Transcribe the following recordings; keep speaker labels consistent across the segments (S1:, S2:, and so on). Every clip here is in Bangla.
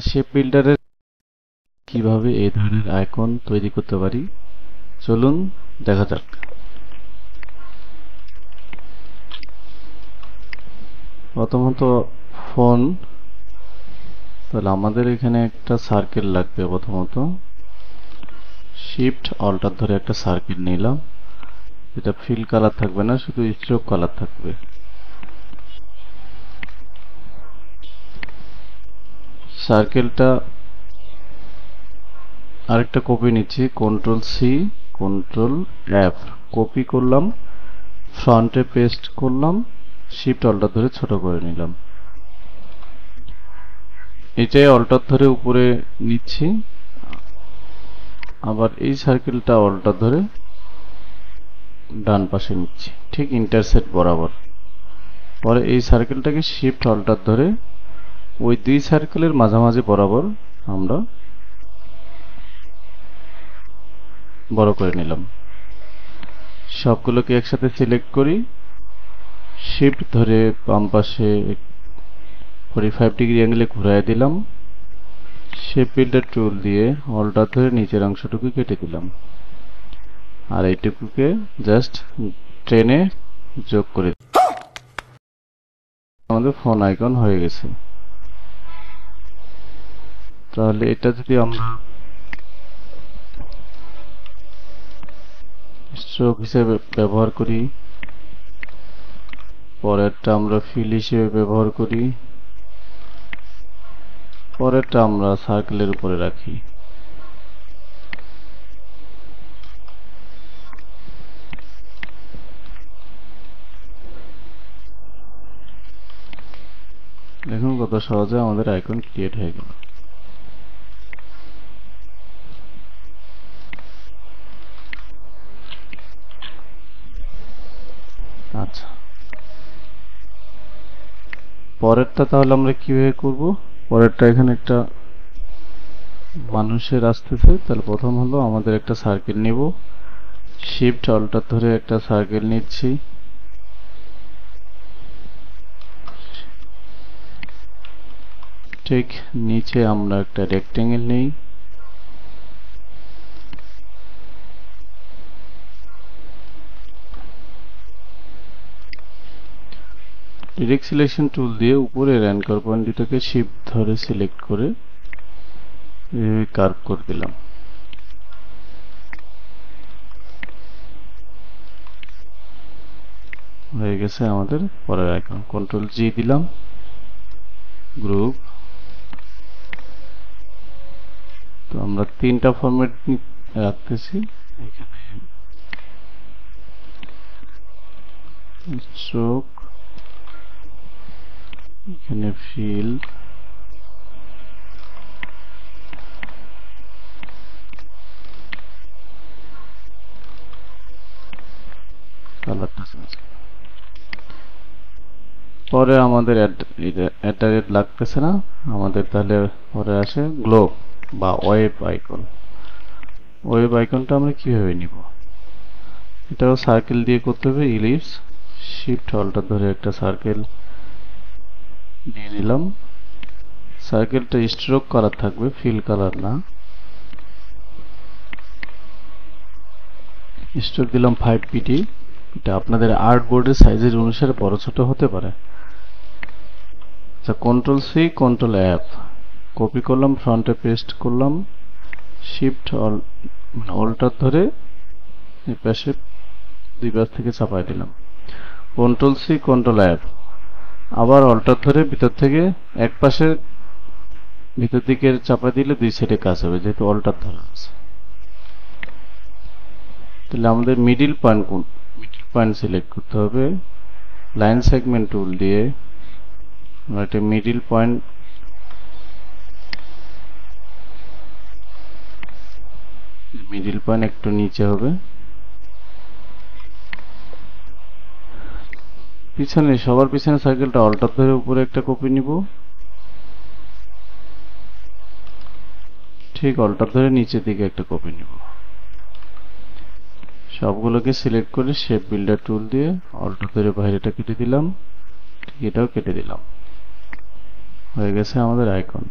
S1: শেপ বিল্ডারের কিভাবে এই ধরনের আইকন তৈরি করতে পারি চলুন দেখা যাক। প্রথমত ফোন, তাহলে আমাদের এখানে একটা সার্কেল লাগবে। প্রথমত শিফট অল্টার ধরে একটা সার্কেল নিলাম, এটা ফিল কালার থাকবে না, শুধু স্ট্রোক কালার থাকবে। সার্কেলটা আরেকটা কপি নিচ্ছি, control C control F, copy করলাম, ফ্রন্টে পেস্ট করলাম, শিফট অল্টার ধরে ছোট করে নিলাম। এটাই অল্টার ধরে উপরে নিচ্ছি, আবার এই সার্কেলটা অল্টার ধরে ডান পাশে নিচ্ছি, ঠিক ইন্টারসেক্ট বরাবর। পরে এই সার্কেলটাকে শিফট অল্টার ধরে ওই দুই সার্কেলের মাঝামাঝি বরাবর আমরা বড় করে নিলাম। সবগুলোকে একসাথে সিলেক্ট করি, শিফট ধরে বাম পাশে 45 ডিগ্রি অ্যাঙ্গেলে ঘুরায় দিলাম, শেপ বিল্ডার টুল দিয়ে অল্টার ধরে নিচের অংশটুকু কেটে দিলাম, আর এইটুকুকে জাস্ট ট্রেনে যোগ করে আমাদের ফোন আইকন হয়ে গেছে। তাহলে এটা যদি আমরা স্ট্রোক হিসেবে ব্যবহার করি, পরেরটা আমরা ফিল হিসেবে ব্যবহার করি, পরেরটা আমরা সার্কেলের উপরে রাখি। দেখুন কত সহজে আমাদের আইকন ক্রিয়েট হয়ে গেল। আচ্ছা, পরেরটা তাহলে আমরা কিভাবে করব? পরেরটা এখানে একটা মানুষের আসতেছে, তাহলে প্রথম হলো আমাদের একটা সার্কেল নিব, শিফট অল্টার ধরে একটা সার্কেল নিচ্ছি, ঠিক নিচে আমরা একটা রেক্টেঙ্গেল নেই, ডিরেক্ট সিলেকশন টুল দিয়ে উপরের অ্যাঙ্কর পয়েন্ট দুটোকে শিফট ধরে সিলেক্ট করে কার্ভ করে দিলাম। হয়ে গেছে আমাদের পরের আইকন। কন্ট্রোল জি দিলাম, গ্রুপ। তো আমরা তিনটা ফরম্যাট রাখতেছি, এখানে স্ট্রোক, এখানে ফিল, কালারটা চেঞ্জ। পরে আমাদের অ্যাট লাগতেছে না আমাদের, তাহলে পরে আসে গ্লোব বা ওয়েব আইকন। ওয়েব আইকনটা আমরা কিভাবে নিব? এটাও সার্কেল দিয়ে করতে হবে, ইলিপস, শিফট অল্টার ধরে একটা সার্কেল নিয়ে নিলাম, সার্কেলটা স্ট্রোক কালার থাকবে, ফিল কালার না। স্ট্রোক দিলাম 5 পিটি, এটা আপনাদের আর্ট বোর্ডের সাইজের অনুসারে বড় ছোট হতে পারে। আচ্ছা, control C control F, copy করলাম, ফ্রন্টে পেস্ট করলাম, শিফট অল্টার ধরে এই পাশে দুই পাশ থেকে চাপাই দিলাম, কন্ট্রোল সি কন্ট্রোল এফ, আবার অল্টার ধরে ভিতর থেকে এক পাশে ভিতর দিকে চাপাই দিলে দুই সাইডে কাজ হবে, যেহেতু অল্টার ধরা আছে। তাহলে আমাদের মিডিল পয়েন্ট সিলেক্ট করতে হবে, লাইন সেগমেন্ট টুল দিয়ে আমরা একটা মিডিল পয়েন্ট একটু নিচে হবে, পিছনে সবার পিছনে সার্কেলটা অল্টার ধরে উপরে একটা কপি নিব, ঠিক অল্টার ধরে নিচের দিকে একটা কপি নিব, সবগুলোকে সিলেক্ট করে শেপ বিল্ডার টুল দিয়ে অল্টার ধরে বাইরেটা কেটে দিলাম, ঠিক এটাও কেটে দিলাম। হয়ে গেছে আমাদের আইকন।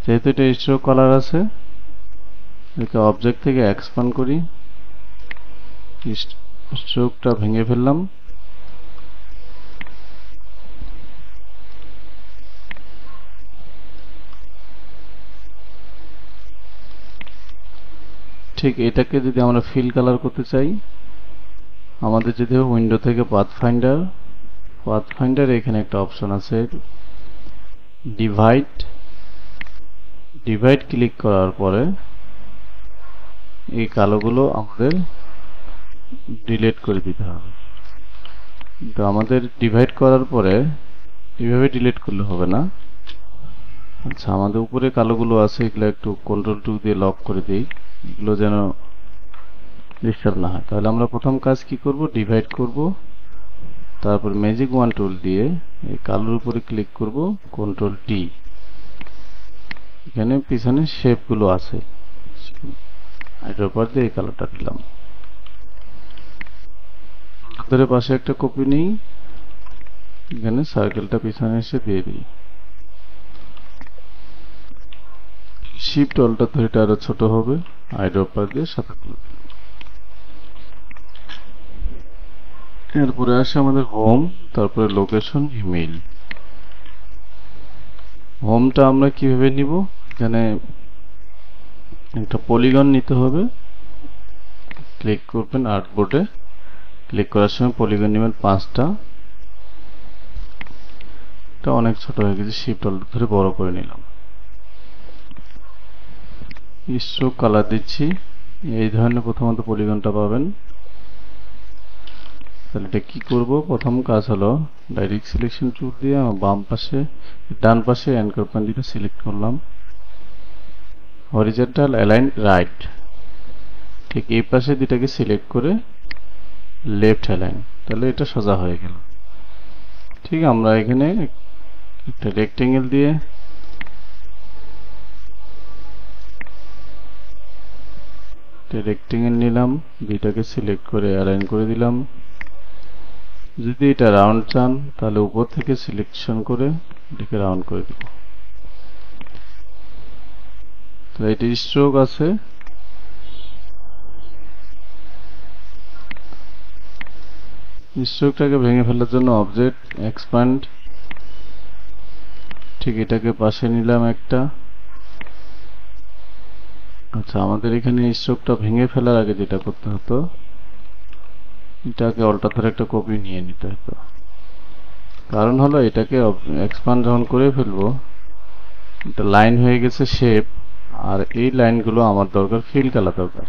S1: যেহেতু এটা স্ট্রোক কালার আছে, এটাকে অবজেক্ট থেকে এক্সপ্যান্ড করি, স্ট্রোকটা ভেঙে ফেললাম। ঠিক এটাকে যদি আমরা ফিল কালার করতে চাই, আমাদের যেতে হবে উইন্ডো থেকে পাথফাইন্ডার এখানে একটা অপশন আছে ডিভাইড ক্লিক করার পরে এই কালোগুলো আমাদের ডিলিট করে দিতে হবে। তো আমাদের ডিভাইড করার পরে এইভাবে ডিলিট করলে হবে না। আচ্ছা, আমাদের উপরে কালোগুলো আছে, এগুলো একটু কন্ট্রোল 2 দিয়ে লক করে দিই, এগুলো যেন ডিস্টার্ব না হয়। তাহলে আমরা প্রথম কাজ কি করব, ডিভাইড করব, তারপর ম্যাজিক ওয়ান টুল দিয়ে এই কালোর উপরে ক্লিক করব, কন্ট্রোল টি। এখানে পিছনে শেপগুলো আছে, এটার উপর দিয়ে এই কালারটা দিলাম। ধরে পাশে একটা কপি নেই, এখানে সার্কেলটা পিছনে এসে দিয়ে দিই। শিফট অল্টা ধরে এটা আরো ছোট হবে, আইড্রপার দিয়ে সাথে তুলে দিলাম। এরপরে আসে আমাদের হোম, তারপরে লোকেশন, ইমেইল। হোমটা আমরা কিভাবে নিব, এখানে একটা পলিগন নিতে হবে, ক্লিক করবেন আর্টবোর্ডে, ক্লিক করার সময় পলিগন নেবেন 5টা। এটা অনেক ছোট হয়ে গেছে, শিফট অল্টা ধরে বড় করে নিলাম। স্ট্রোক কালার দিচ্ছি, এই ধরনের প্রথমত পলিগনটা পাবেন। তাহলে এটা কি করব, প্রথম কাজ হলো ডাইরেক্ট সিলেকশন টুল দিয়ে ডান পাশে অ্যাঙ্কর পয়েন্টটা সিলেক্ট করলাম, হরিজন্টাল অ্যালাইন রাইট, ঠিক এই পাশে দুটাকে সিলেক্ট করে লেফট অ্যালাইন, তাহলে এটা সোজা হয়ে গেল। ঠিক আমরা এখানে একটা রেক্টেঙ্গেল দিয়ে নিলাম, দুইটাকে সিলেক্ট করে অ্যালাইন করে দিলাম। যদি এটা রাউন্ড চান তাহলে উপর থেকে সিলেকশন করে এটাকে রাউন্ড করে দেব। তো এটা স্ট্রোক আছে, স্ট্রোকটাকে ভেঙে ফেলার জন্য অবজেক্ট এক্সপ্যান্ড, ঠিক এটাকে পাশে নিলাম একটা। আচ্ছা, আমাদের এখানে স্ট্রোকটা ভেঙে ফেলার আগে যেটা করতে হতো, এটাকে অল্টা ধরে একটা কপি নিয়ে নিতে হতো। কারণ হলো এটাকে এক্সপ্যান্ড যখন করে ফেলবো, এটা লাইন হয়ে গেছে শেপ, আর এই লাইনগুলো আমার দরকার ফিল কালার দরকার,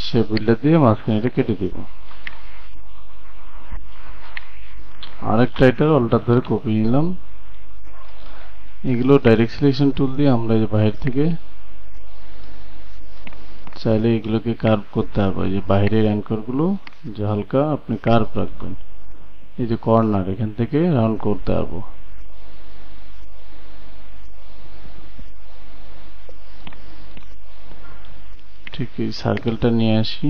S1: শেপ বিল্ডার দিয়ে মাঝখানে এটা কেটে দিব। আরেকটা এটার অল্টা ধরে কপি নিলাম। এগুলো ডাইরেক্ট সিলেকশন টুল দিয়ে আমরা এই বাইরে থেকে চাইলে এগুলোকে কার্ভ করতে হবে। এই যে বাইরের অ্যাঙ্করগুলো যে হালকা আপনি কার্ভ রাখবেন, এই যে কর্নার এখান থেকে রাউন্ড করতে পারবো। ঠিক এই সার্কেলটা নিয়ে আসি,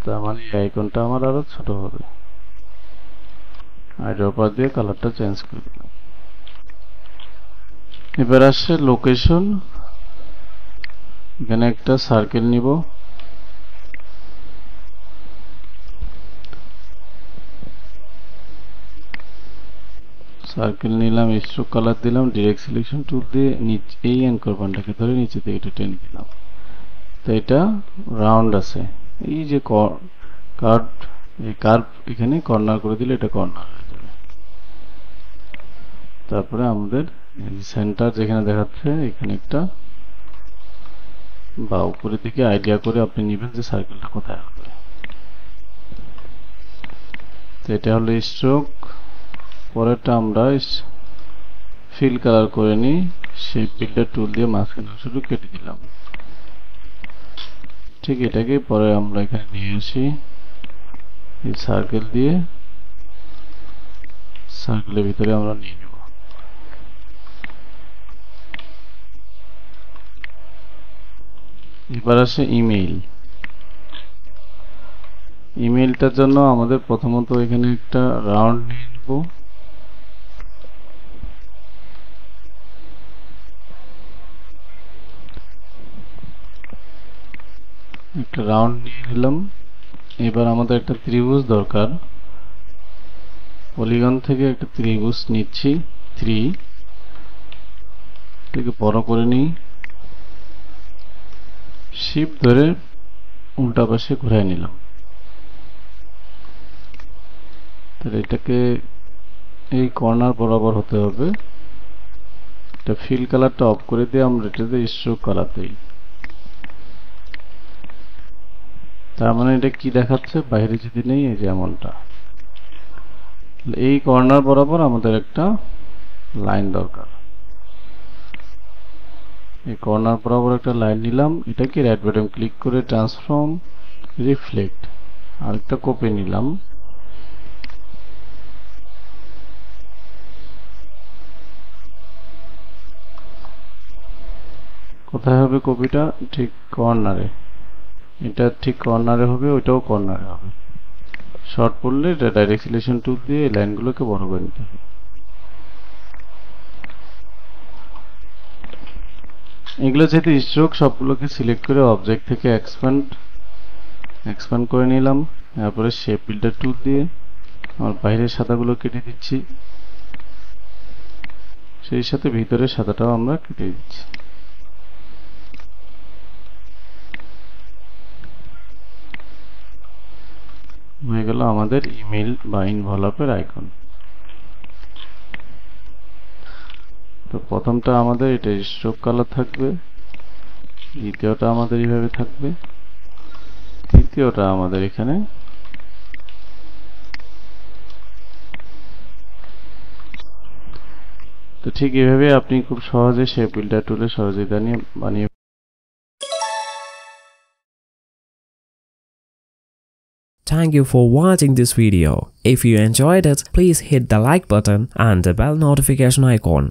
S1: তার মানে এই আইকনটা আমার আরো ছোট হবে। আইড্রপার দিয়ে কালারটা চেঞ্জ করে দিলাম। এবার আসছে লোকেশন, এখানে একটা সার্কেল নিব, সার্কেল নিলাম, স্ট্রোক কালার দিলাম, ডাইরেক্ট সিলেকশন টুল দিয়ে নিচে এই অ্যাঙ্কর পয়েন্টটাকে ধরে নিচে থেকে এটা টেনে দিলাম। তো এটা রাউন্ড আছে, এই যে কার্ভ, এই কার্ভ এখানে কর্নার করে দিলে এটা কর্নার হয়ে যাবে। তারপরে আমাদের সেন্টার যেখানে দেখাচ্ছে এখানে একটা, বা উপরের দিকে আইডিয়া করে আপনি নেবেন যে সার্কেলটা কোথায় হবে। তো এটা হলো স্ট্রোক। পরেরটা আমরা ফিল কালার করে নিই, সেই বিল্ডার টুল দিয়ে মাঝখানে শুধু কেটে দিলাম। ঠিক এটাকে পরে আমরা এখানে নিয়ে আসি, এই সার্কেল দিয়ে সার্কেলের ভিতরে আমরা নিয়ে নেব। এবার আসে ইমেইল। ইমেইলটার জন্য আমাদের প্রথমত এখানে একটা রাউন্ড নিয়ে নেব, একটা রাউন্ড নিয়ে নিলাম। এবার আমাদের একটা ত্রিভুজ দরকার। পলিগন থেকে একটা ত্রিভুজ নিচ্ছি 3, এটাকে বড় করে নিই, শিফট ধরে উল্টা পাশে ঘুরাই নিলাম। তাহলে এটাকে এই কর্নার বরাবর হতে হবে। এটা ফিল কালারটা অফ করে দিয়ে আমরা এটাতে স্ট্রোক কালার দিই। তার মানে এটা কি দেখাচ্ছে, বাইরে যদি নেই এই যে এমনটা। এই কর্নার বরাবর আমাদের একটা লাইন দরকার। এই কর্নার বরাবর একটা লাইন নিলাম। এটাকে রাইট বাটন ক্লিক করে ট্রান্সফর্ম রিফ্লেক্ট আরেকটা কপি নিলাম। কোথায় হবে কপিটা? ঠিক কর্নারে। এটা ঠিক কর্নারে হবে, ওইটাও কর্নারে হবে। শর্ট পড়লে এটা ডাইরেক্ট সিলেকশন টুল দিয়ে এই লাইনগুলোকে বড় করে নিতে হবে। এগুলো যেহেতু স্ট্রোক, সবগুলোকে সিলেক্ট করে অবজেক্ট থেকে এক্সপ্যান্ড করে নিলাম। তারপরে শেপ বিল্ডার টুল দিয়ে আমার বাইরের সাদাগুলো কেটে দিচ্ছি, সেই সাথে ভিতরের সাদাটাও আমরা কেটে দিচ্ছি। হয়ে গেল আমাদের ইমেল বা ইনভলভের আইকন। তো প্রথমটা আমাদের এটা স্ট্রোক কালার থাকবে, দ্বিতীয়টা আমাদের এইভাবে থাকবে, তৃতীয়টা আমাদের এখানে, তো ঠিক এইভাবে আপনি খুব সহজে শেপ বিল্ডার টুলে সহযোগিতা নিয়ে বানিয়ে।
S2: Thank you for watching this video. If you enjoyed it, please hit the like button and the bell notification icon.